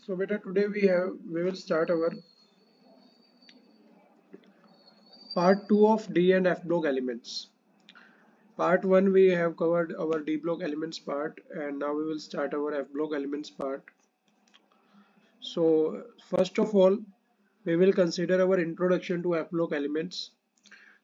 So beta, today we will start our part 2 of D and F block elements. Part 1 we have covered our D block elements part, and now we will start our F block elements part. So first of all, we will consider our introduction to F block elements.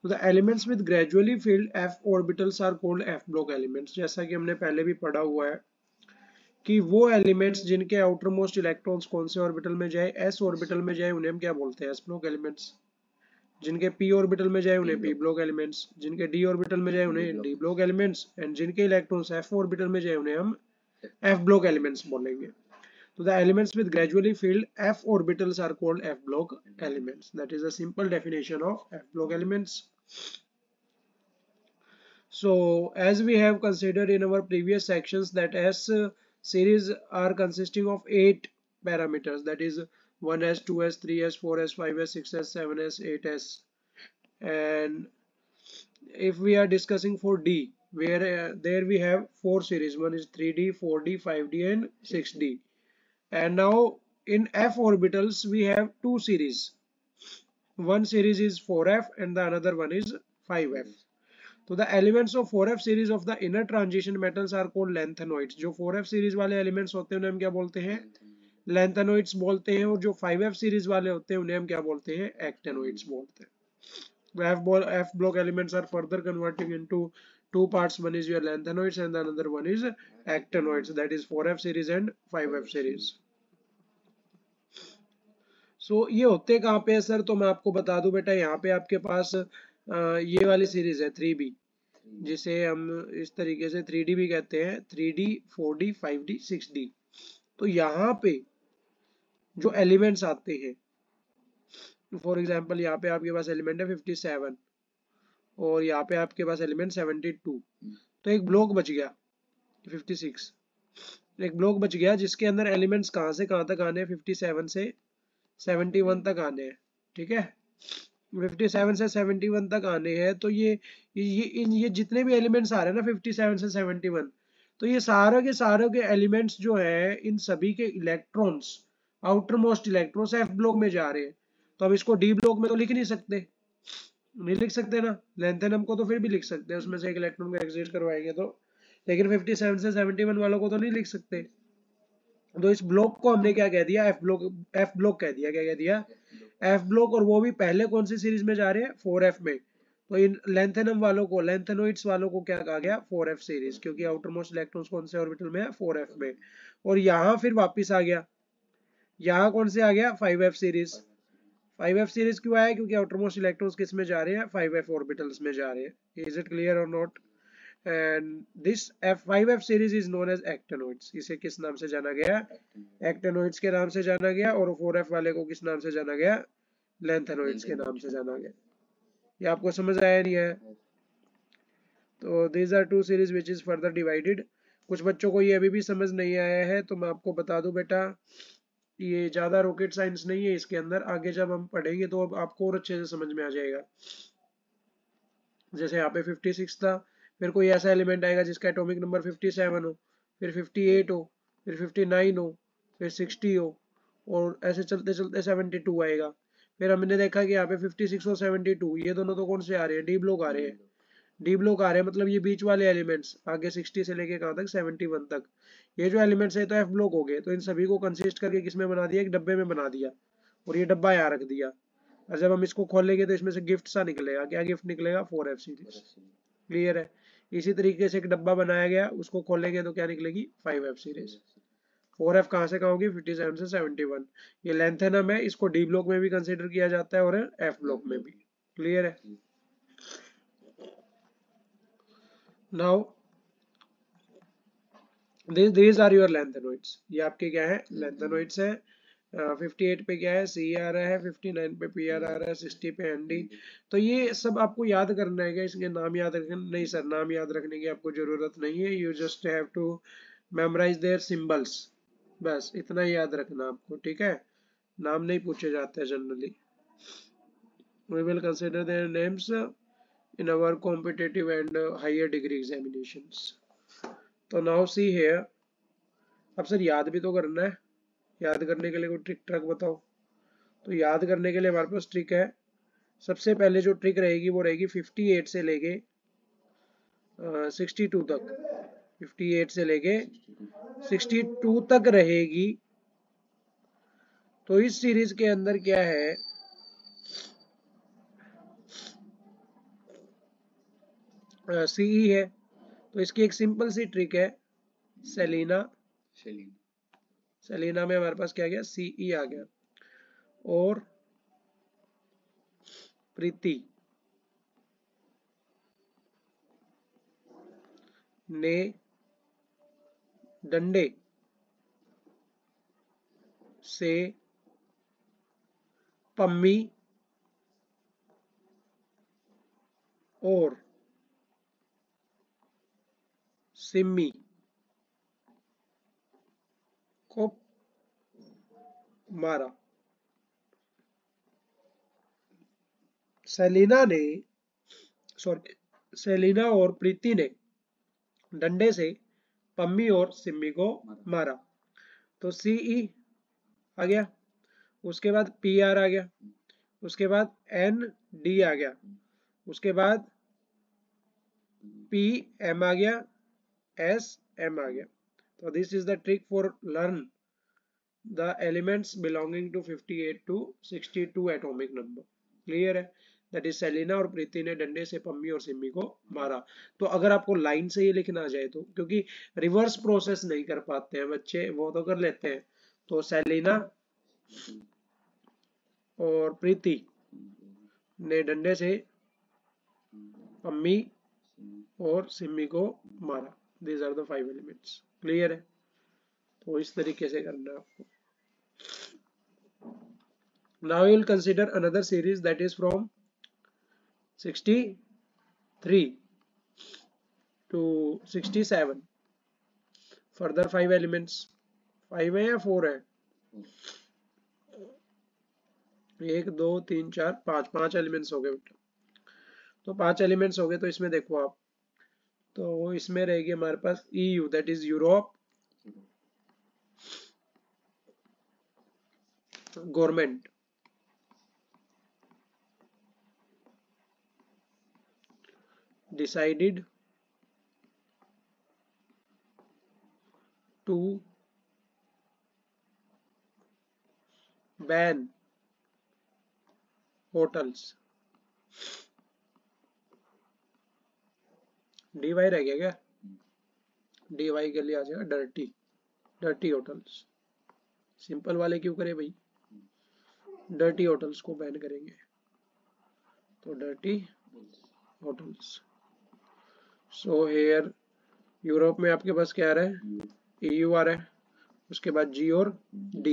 So the elements with gradually filled F orbitals are called F block elements. जैसा कि हमने पहले भी पढ़ा हुआ है कि वो एलिमेंट्स जिनके आउटर मोस्ट इलेक्ट्रॉन्स कौन से ऑर्बिटल में जाए, एस ऑर्बिटल में जाए, उन्हें हम क्या बोलते हैं? S block elements. जिनके p ऑर्बिटल में जाए उन्हें p ब्लॉक एलिमेंट्स, जिनके d ऑर्बिटल में जाए उन्हें d ब्लॉक एलिमेंट्स, एंड जिनके इलेक्ट्रॉन्स f ऑर्बिटल में जाए उन्हें हम f ब्लॉक एलिमेंट्स बोलेंगे। तो the elements with gradually filled f orbitals are called f block elements. That is a simple definition of f block elements. So as we have considered in our previous sections that S series are consisting of 8 parameters, that is 1s, 2s, 3s, 4s, 5s, 6s, 7s, 8s. And if we are discussing for D, where there we have 4 series, one is 3D, 4D, 5D and 6D. And now in F orbitals we have 2 series. One series is 4F and the another one is 5F. तो the elements of 4F series of the inner transition metals are called lanthanoids. जो 4F series वाले elements होते हैं उन्हें हम क्या बोलते हैं? lanthanoids बोलते हैं, और जो 5F series वाले होते हैं उन्हें हम क्या बोलते हैं? actinoids बोलते हैं. F block elements are further converting into two parts. One is your lanthanoids and the another one is actinoids, that is 4F series and 5F series. So ये होते कहाँ पे है सर? तो मैं आपको बता दूं बेटा, यहाँ पे आपके पास ये वाली सीरीज है 3B, जिसे हम इस तरीके से 3D भी कहते हैं, 3D, 4D, 5D, 6D. तो यहाँ पे जो एलिमेंट्स आते हैं, फॉर एग्जांपल यहाँ पे आपके पास एलिमेंट है 57 और यहाँ पे आपके पास एलिमेंट 72, तो एक ब्लॉक बच गया 56, एक ब्लॉक बच गया जिसके अंदर एलिमेंट्स कहाँ से कहाँ तक आने हैं? 57 से 71 तक आने हैं, ठीक है? 57 से 71 तक आने हैं, तो ये जितने भी एलिमेंट्स आ रहे हैं ना 57 से 71, तो ये सारों के एलिमेंट्स जो है, इन सभी के electrons, outer most electrons F block में जा रहे हैं। तो अब इसको डी ब्लॉक में तो लिख नहीं सकते, नहीं लिख सकते ना। लेंथेनम को तो फिर भी लिख सकते हैं, उसमें से एक इलेक्ट्रॉन को एग्जिट करवाएंगे तो, लेकिन 57 से 71 वालों को तो नहीं लिख सकते। तो इस ब्लॉक को हमने क्या कह दिया? एफ ब्लॉक कह दिया। क्या कह दिया? F block. और वो भी पहले कौन सी सीरीज में जा रहे हैं? 4F में। तो इन लेंथेनम वालों को, लेंथेनोइड्स वालों को क्या कहा गया? 4F सीरीज, क्योंकि आउटर मोस्ट इलेक्ट्रॉन्स कौन से ऑर्बिटल में है? 4F में। और यहाँ फिर वापिस आ गया, यहाँ कौन से आ गया? 5F series. 5F सीरीज क्यों आया? क्योंकि आउटर मोस्ट इलेक्ट्रॉन्स किस में जा रहे हैं? 5F ऑर्बिटल्स में जा रहे हैं। इज इट क्लियर और not? And this F5F series is known as actinoids. इसे किस नाम से जाना गया? एक्टेनोइड्स के नाम से जाना गया। और 4F वाले को किस नाम से जाना गया? लेंथेनोइड्स के नाम से जाना गया। ये आपको समझ आया नहीं है? तो these are two series which is further divided. कुछ बच्चों को ये अभी भी समझ नहीं आया है, तो मैं आपको बता दूं बेटा, ये ज्यादा रॉकेट साइंस नहीं है इसके अंदर। आगे जब हम पढ़ेंगे तो अब आपको और अच्छे से समझ में आ जाएगा। जैसे यहाँ पे 56 था, फिर कोई ऐसा एलिमेंट आएगा जिसका एटॉमिक नंबर 57 हो, फिर 58 हो, फिर 59 हो, फिर 60 हो, और ऐसे चलते चलते 72 आएगा। फिर हमने देखा कि यहाँ पे 56 और 72 ये दोनों तो कौन से आ रहे हैं? डी ब्लॉक आ रहे हैं। डी ब्लॉक आ रहे हैं मतलब ये बीच वाले एलिमेंट्स आगे 60 से लेके कहाँ तक? 71 तक। ये जो एलिमेंट्स है तो एफ ब्लॉक हो गए। तो इन सभी को कंसिस्ट करके किसमें बना दिया? एक डब्बे में बना दिया, और ये डब्बा यहाँ रख दिया। और जब हम इसको खोलेंगे तो इसमें से गिफ्ट सा निकलेगा। क्या गिफ्ट निकलेगा? 4F series. क्लियर है? इसी तरीके से एक डब्बा बनाया गया, उसको खोलेंगे तो क्या निकलेगी? 5F series. 4F कहाँ से कहाँ होगी? 57 से 71। ये लेंथेनम है, इसको डी ब्लॉक में भी कंसिडर किया जाता है और एफ ब्लॉक में भी। क्लियर है? Now these are your lanthanoids. ये आपके क्या है? lanthanoids है। 58 पे क्या है? C आ रहा है, 59 पे PR आ रहा है, 60 पे ND। तो ये सब आपको याद करना है क्या? इसके नाम याद रखना नहीं सर, नाम याद रखने की आपको जरूरत नहीं है। You just have to memorise their symbols, बस इतना ही याद रखना आपको, ठीक है? नाम नहीं पूछे जाते generally. We will consider their names in our competitive and higher degree examinations. तो नाउ सी हियर, अब सर याद भी तो करना है, याद करने के लिए कोई ट्रिक बताओ। तो याद करने के लिए हमारे पास ट्रिक है। सबसे पहले जो ट्रिक रहेगी वो रहेगी 58 से लेके 62 तक। 58 से लेके 62 तक रहेगी। तो इस सीरीज के अंदर क्या है, सीई है। तो इसकी एक सिंपल सी ट्रिक है, सेलिना। सेलिना में हमारे पास क्या गया, सीई आ गया। और प्रीति ने डंडे से पम्मी और सिम्मी को मारा। सेलिना और प्रीति ने डंडे से पम्मी और सिम्मी को मारा। तो सीई आ गया, उसके बाद पी आर आ गया, उसके बाद एन डी आ गया, उसके बाद पी एम आ गया, एस एम आ गया। तो this is the trick for learn the elements belonging to 58 to 62 atomic number. Clear है? दैट इज सेलिना और प्रीति ने डंडे से पम्मी और सिम्मी को मारा। तो अगर आपको लाइन से ये लिखना आ जाए तो, क्योंकि रिवर्स प्रोसेस नहीं कर पाते हैं बच्चे, वो तो कर लेते हैं। तो सेलिना और प्रीति ने डंडे से पम्मी और सिम्मी को मारा। These are the 5 elements. Clear है? तो इस तरीके से करना है आपको। Now you will consider another series that is from 63 to 67. Further 5 elements. 5 है या 4 है? 1 2 3 4 5 5 एलिमेंट्स हो गए बेटा। तो 5 एलिमेंट्स हो गए। तो इसमें देखो आप, तो इसमें रहेगी हमारे पास EU, that is Europe government, decided to ban hotels। DY रह गया क्या? DY के लिए आ जाएगा डर्टी होटल्स। सिंपल वाले क्यों करें भाई, डर्टी होटल्स को बैन करेंगे। तो dirty hotels. So here Europe में आपके पास क्या आ रहा है, EU आ रहा है, उसके बाद G और D,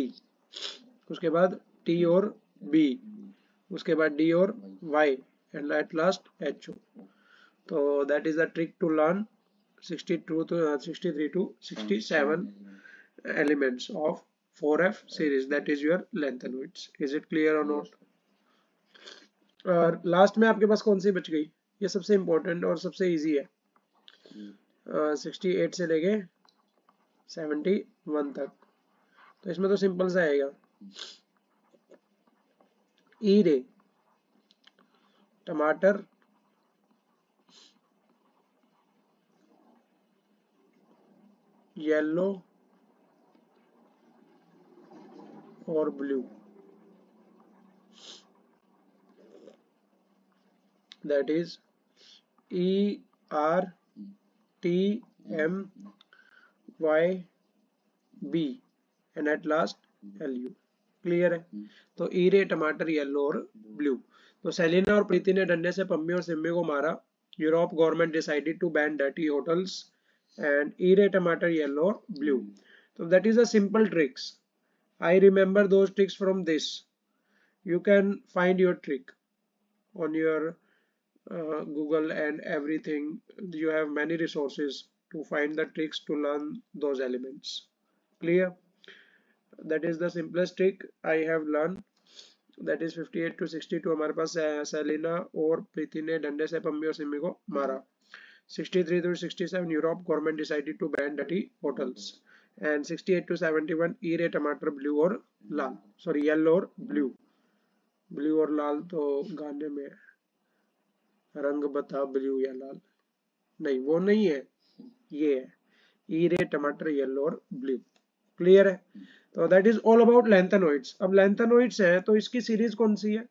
उसके बाद T और B, उसके बाद D और Y, and at last HO। तो that is the trick to learn 63 to 67 elements of 4F series, that is your length and width. Is it clear or not? और last में आपके पास कौन सी बच गई, ये सबसे इंपॉर्टेंट और सबसे इजी है। 68 से लेके 71 तक। तो इसमें तो सिंपल सा आएगा, ई रे टमाटर येलो और blue, that is ERTMYB and at last LU। Clear है? तो ई रे टमाटर येलो और ब्लू। तो सेलिना और प्रीति ने डंडे से पम्मी और सिम्मी को मारा। Europe government decided to ban dirty hotels and ई रे टमाटर येलो और ब्लू। तो that is a simple tricks. I remember those tricks from this. You can find your trick on your Google and everything. You have many resources to find the tricks to learn those elements. Clear? That is the simplest trick I have learned. That is 58 to 62 हमारे पास Selina और प्रीति ने डंडे से पम्मी और सिम्मी को मारा। 63 to 67 Europe government decided to ban dirty hotels and 68 to 71 ई रे टमाटर ब्लू और लाल, सॉरी येलो और ब्लू, ब्लू और लाल तो गाने में रंग बता ब्लू या लाल, नहीं वो नहीं है, ये है ई रे टमाटर येलो और ब्लू। क्लियर है? तो दैट इज ऑल अबाउट लैंथेनोइड्स। अब लैंथेनोइड्स है तो इसकी सीरीज कौन सी है?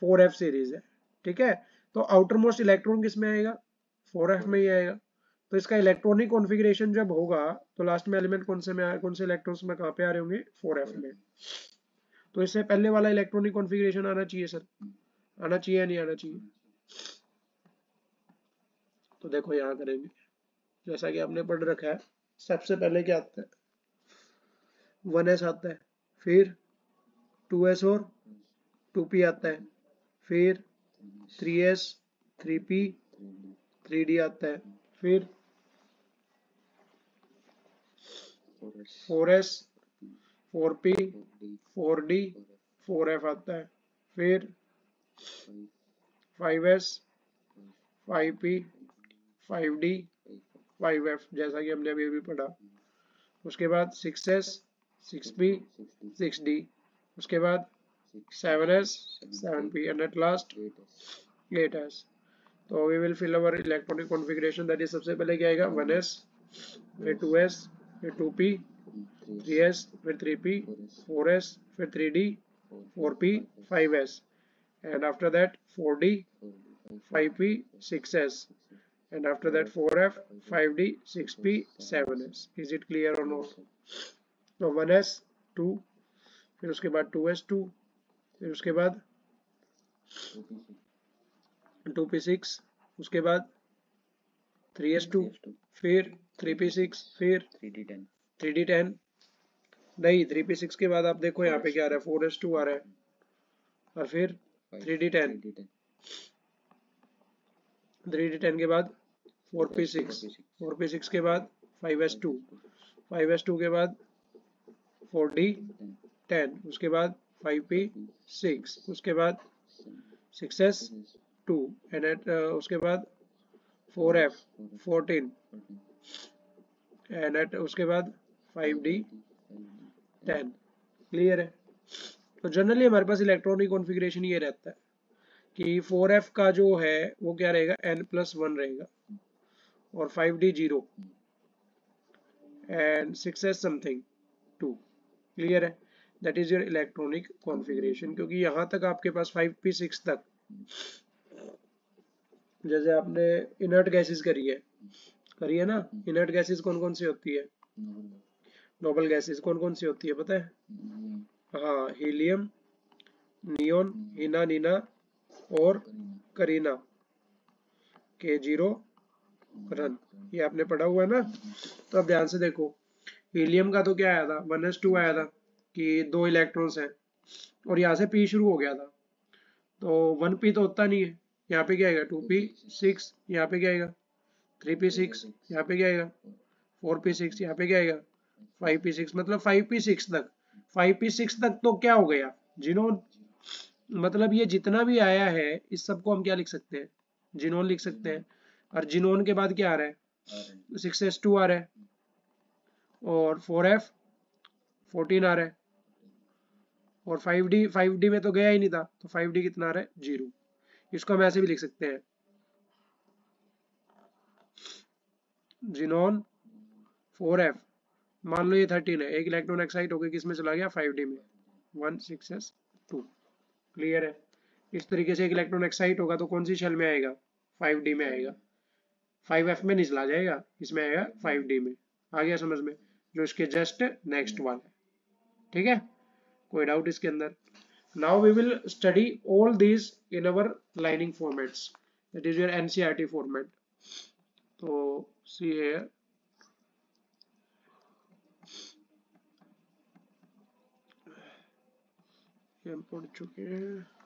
4f सीरीज है। ठीक है, तो आउटर मोस्ट इलेक्ट्रॉन किस में आएगा? 4f में ही आएगा। तो इसका इलेक्ट्रॉनिक कॉन्फ़िगरेशन जब होगा तो लास्ट में एलिमेंट कौन से में, कौन से इलेक्ट्रॉन्स में कहाँ पे आ रहे होंगे? 4f में। तो इससे पहले वाला इलेक्ट्रॉनिक कॉन्फ़िगरेशन आना चाहिए सर, आना चाहिए या नहीं आना चाहिए? तो देखो यहाँ करेंगे, जैसा कि आपने पढ़ रखा है, सबसे पहले क्या आता है? 1s आता है, फिर 2s और 2p आता है, फिर 3s 3p 3d आता है, फिर 4s 4p 4d 4f आता है, फिर 5s 5p 5d 5f, जैसा कि हमने अभी पढ़ा। उसके बाद 6s 6p 6d, उसके बाद 7s 7p and at last 8s। तो we will fill our electronic configuration, that is सबसे पहले क्या आएगा? 1s, फिर 2s, फिर 2p, 3s, फिर 3p, 4s, फिर 3d, 4p, 5s, and after that 4d, 5p, 6s, and after that 4f, 5d, 6p, 7s। Is it clear or not? तो 1s 2, फिर उसके बाद 2s 2, फिर उसके बाद 2p6, उसके बाद 3s2, फिर 3p6, फिर 3d10, नहीं 3p6 के बाद आप देखो यहाँ पे क्या आ रहा है? 4s2 आ रहा है, और फिर 3d10, 3d10 के बाद 4p6, 4p6 के बाद 5s2, 5s2 के बाद 4d10, उसके बाद 5p6, उसके बाद 6s2, एंड उसके बाद 4f 14, एंड उसके बाद 5d10। क्लियर है? तो जनरली हमारे पास इलेक्ट्रॉनिक कॉन्फ़िगरेशन ये रहता है कि 4f का जो है वो क्या रहेगा? n+1 रहेगा, और 5d 0 and 6s something 2। Clear है? That is your electronic configuration. क्योंकि यहाँ तक आपके पास 5p6 तक, जैसे आपने इनर्ट गैसेस करी है ना? इनर्ट गैसेस कौन कौन सी होती है? नोबल गैसेस कौन कौन सी होती है पता है? हाँ, हीलियम, नियोन, हीना, नीना और करीना, K0 रन, ये आपने पढ़ा हुआ है ना? तो अब ध्यान से देखो, हीलियम का तो क्या आया था? 1s2 आया था कि 2 इलेक्ट्रॉन्स हैं, और यहाँ से p शुरू हो गया था, तो 1p तो होता नहीं है, यहाँ पे क्या आएगा? 2p6, यहाँ पे क्या आएगा? 3p6, यहाँ पे क्या आएगा? 4p6, यहाँ पे क्या आएगा? 5p6, मतलब 5p6 तक, 5p6 तक तो क्या हो गया? जिनोन। मतलब ये जितना भी आया है इस सबको हम क्या लिख सकते हैं? जिनोन लिख सकते हैं। और जिनोन के बाद क्या आ रहा है? 6s2 आ रहा है, और 4f 14 आ रहा है, और 5d में तो गया ही नहीं था, तो 5d कितना आ रहा है? 0। इसको हम ऐसे भी लिख सकते हैं, जिनोन 4f, मान लो ये 13 है, एक इलेक्ट्रॉन एक्साइट होकर किसमें चला गया? 5d में, 1 6s2। क्लियर है? इस तरीके से एक इलेक्ट्रॉन एक्साइट होगा तो कौन सी शेल में आएगा? 5d में आएगा, 5f में नहीं चला जाएगा, इसमें आएगा 5d में। आ गया समझ में? जो इसके जस्ट नेक्स्ट वाला है। ठीक है, कोई डाउट इसके अंदर? Now we will study all these in our lining formats, that is your NCERT format. तो सी हियर, हम पढ़ चुके हैं।